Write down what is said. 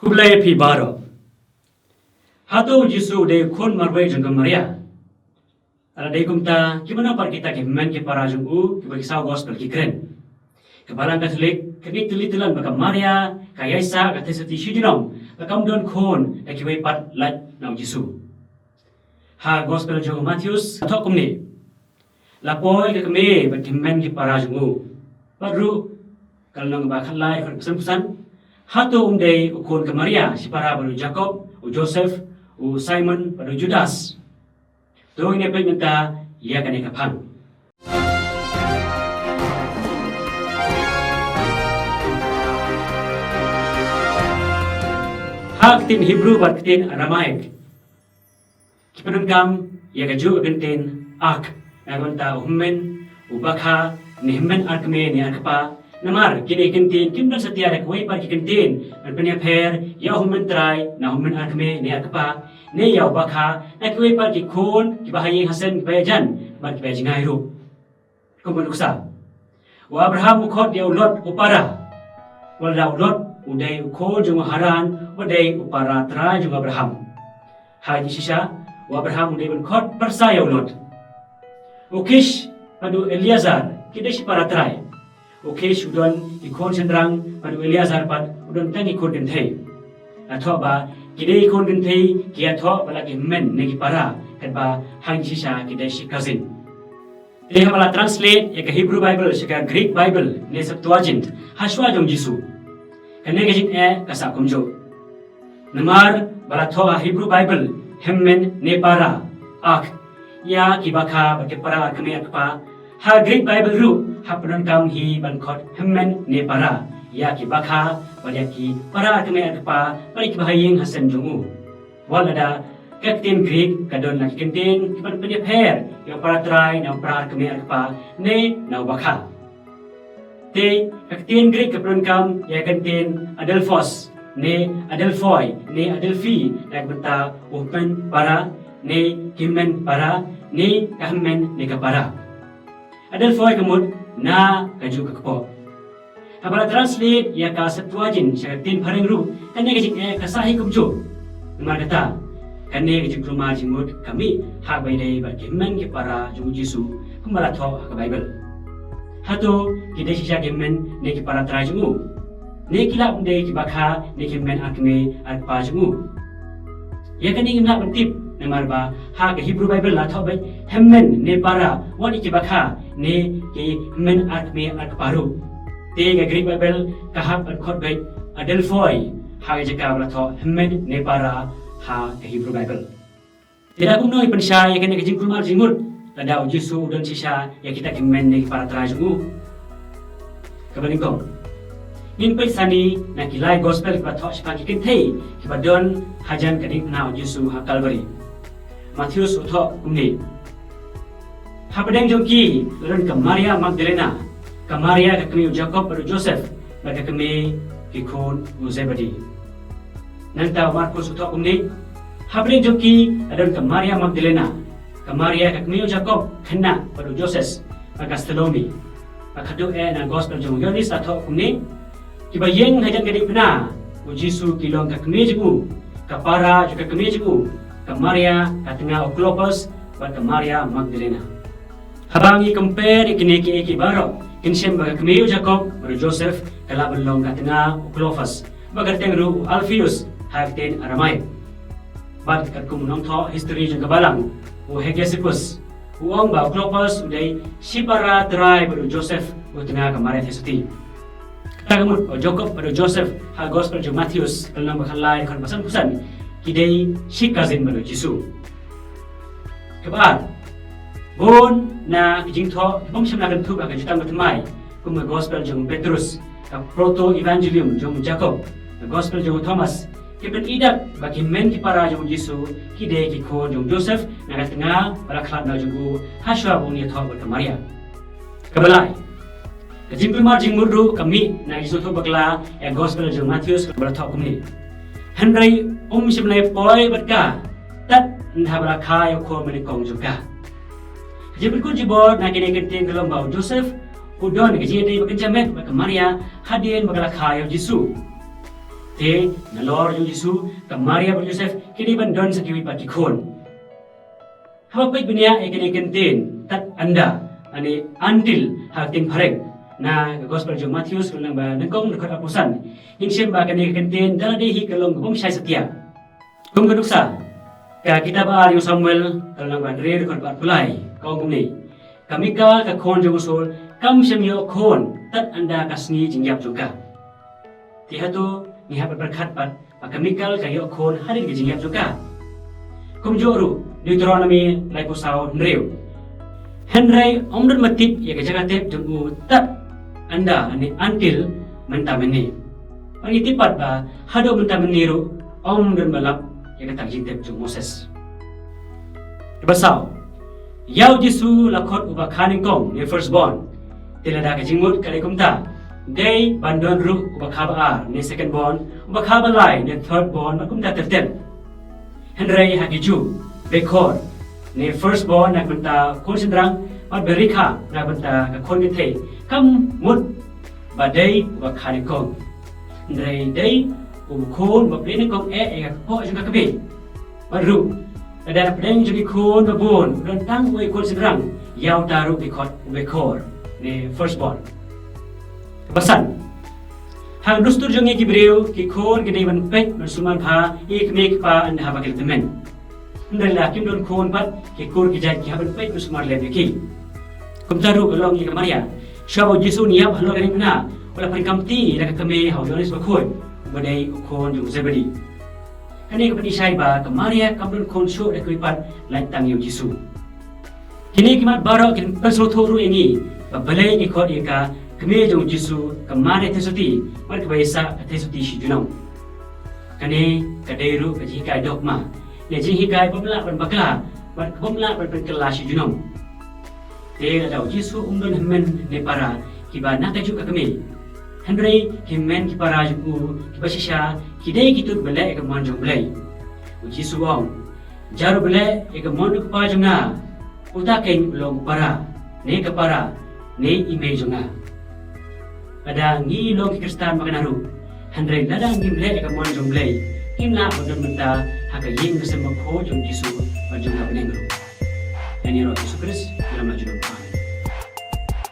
Kublai pi baro. Hato JISU de kon marbai jeng Maria. Ala de kumta gimana par kita ke men ke para jeng u ke bagi saw gospel ki keren. Kebalang Katolik kini telitilan baka Maria kaya isa kata seti shijinom bakam don kon ke wei pat lat nau JISU. Ha gospel jeng Matius atok kumni. Lapoi ke keme bagi men ke para jeng u. Padru kalau nang ba khalai kan pesan-pesan hato umdei ukon ke Maria si para baru Jacob, Joseph, Simon, baru Judas. Tu ini penyata ia kan ikapang. Hak tin Hebrew bat tin Aramaik. Kipenungkam ia kaju gentin ak nagonta HYMMEN, ubakha HYMMEN arkme ni arkpa. Namar kini kentin kim dan setia rek wei par kentin dan penya per ya HYMMEN trai na HYMMEN arkme ne akpa ne ya bakha na wei par ki khon ki bahayeng hasen bayajan bar ki bayajingai ru kumpul uksa wa Abraham ukhot dia ulot upara wal da ulot udai ukhol jung haran udai upara trai jung Abraham haji SHISHA wa Abraham udai ukhot persaya ulot ukish padu Eliazar kidai si para trai Oke sudan ikon sendrang pada Eliazar pat udan tang ikon genthei atho ba kidei ikon genthei ki atho bala ki men negi para kat ba hang SHISHA kidei si cousin dia bala translate ya ke Hebrew Bible ya Greek Bible ne Septuagint haswa jong JISU kane ke jin kasa kumjo namar bala tho Hebrew Bible HYMMEN ne para ak ya ki bakha ba ke para kame akpa ha Greek Bible ru hapunan kam hi bankot HYMMEN ne para ya ki bakha pada ki para kame akpa pada ki bahayeng hasan jungu walada kaktin Greek kadon laki kentin ki ban penya per yang para trai na para kame akpa ne na bakha te kaktin Greek hapunan kam ya kentin Adelphos ne Adelphoi ne Adelphi na benta HYMMEN para ne HYMMEN para ne HYMMEN ne kapara Adelphoi kemud na kaju kepo. Apabila translate ia ka Septuagint syaratin pareng ru kane kajik kasahi kumju. Nomor kata kane kajik rumah jimut kami hak baidai bagi men ke para jung JISU kembala tho ke Bible. Hatu kidai SHISHA HYMMEN ne ke para tra jungu. Ne kilap de ki bakha ne HYMMEN akme akpa jungu. Ia kane ngimla bentip nomor ba ha ke Hebrew Bible la tho bai HYMMEN ne para wani ki bakha ne ki HYMMEN akme akparu te ga Greek Bible kahap khot bai Adelphoi ha ga ka bla tho HYMMEN ne para ha ke Hebrew Bible tidak kumnoi pensya ya kene ke jingkul jingmut tada JISU dan SHISHA ya kita HYMMEN ne para trajungu kabalingkong in pesani na kilai gospel ka tho spaki kithei ki badon hajan kading na JISU ha Calvary Matius utho kumni Hapadeng jongki lalu ke Maria Magdalena, ke Maria ke kami Jacob pada Joseph, pada kami kikun Zebedi. Nanti Markus utak kumni. Hapadeng jongki lalu ke Maria Magdalena, ke Maria ke kami Jacob kena pada Joseph, pada Salome. Pada doa na gospel jong Yohanes atau kumni. Kiba yeng hajan kedik pena, JISU kilong ke kami jigu, ke para juga kami jigu, ke Maria ke tengah Clopas, pada Maria Magdalena. Habangi compare ikini ki baro kinsem baga kemiu Jacob baru Joseph kala belong katena Clopas baga tengru Alpheus hakten Aramai bad kat kumunong tho history jeng kabalang Hegesippus uang ba Clopas udai sipara trai baru Joseph utena kamare thesuti tagamut Jacob baru Joseph ha gospel jeng Matius kalang bakhalai kon pasan-pasan kidai shikazin baru JISU kabar Bon na kijing tho bom shamna kan thu ba ka jutang batmai kum gospel jong Petrus ka proto evangelium jong Jacob ka gospel jong Thomas ki ben idak ba ki men ki para jong JISU ki de ki ko jong Joseph na tengah para khat na jong haswa bong ni tho ba Maria kabalai kijing primar jing murdu kami na JISU tho bakla ya gospel jong Matius ka tho kumni handrai shamna poi batka tat nha bara kha yo ko men kong juga Jibul jibor na kini kentin dalam bau Joseph udon ke jadi bakan jamet baka Maria hadien bagala khayo JISU Te nalor jong Jisu ka Maria ber Joseph kini ban don sakiwi pa kikon. Hapag binia kini kentin tat anda ani until hatin pareng na gospel jong Matthews kulang ba nagkong dekat apusan. Insem ba kini kentin dala dehi kalong bom syai setia. Kum keduksa ka kita ba yung Samuel kulang ba rir dekat pulai kau ni. Kami ka kon jong usul kam semyo kon tat anda kasni jingyap juga. Tiha tu ni hapat berkat pat pakamikal kayo kon harin ke jingyap juga. Kum joru Deuteronomy lai pusau nreu. Henry omdon matip ya ke jagatep jong tat anda ani until mentameni. Pangitipat ba hado mentameniru omdon balap ya ke tagjintep jong Moses. Ibasau Yau Jisu lakot uba kaning kong ni firstborn. Tilada ka jingmut kali kumta. Day bandon ru uba kaba ni secondborn, uba kaba lai ni thirdborn makumta tertem. Henry hakiju bekor ni firstborn na kunta konsidrang pat berika na kunta ka kongite kam mut badai uba kaning kong. Henry day uba kon uba plini kong ka po juga kabe. Baru ada pedang jadi kon babon dan tang oi kon sedrang yau taruh bikot bekor ni firstborn. Pesan hang dustur jongi kibreu ki kon gede ban pek bersuman pha ik mek pa anda ha bakil temen. Ndala kim don kon pat ki kur ki jai ki ha ban pek bersumar le beki. Kum taruh long ki Maria. Shabo Jisu niap halo gani pena wala parikamti dak kame hau jonis bakoi badai kon jung zebedi. Kini kepada saya ba Maria kamdun konsyo dak kuipat lai tang yu Jisu. Kini kimat baro kin persoturu ini balai ni kod ika kami jong Jisu Maria tesuti mar kebaisa tesuti si junong. Kini kadairu kaji kai dogma ne jingi kai pemla ban bakla ban pemla ban kelas si junong. Te ada Jisu umdon HYMMEN ne para kiba nak juga kami. Henry HYMMEN ki para juku ki SHISHA kidai kitut belai ke mon jong belai. Uji suong jaru belai ke mon ku pa jong na. Uta ken long para ne ke para ne ime jong na. Ada ngi long ki Kristan makanaru. Henry ladang ki belai ke mon jong belai. Kimla bodon menta haka ying bersama ko jong Jisu jong na penengru. Ini roh Yesus Kristus dalam majunum.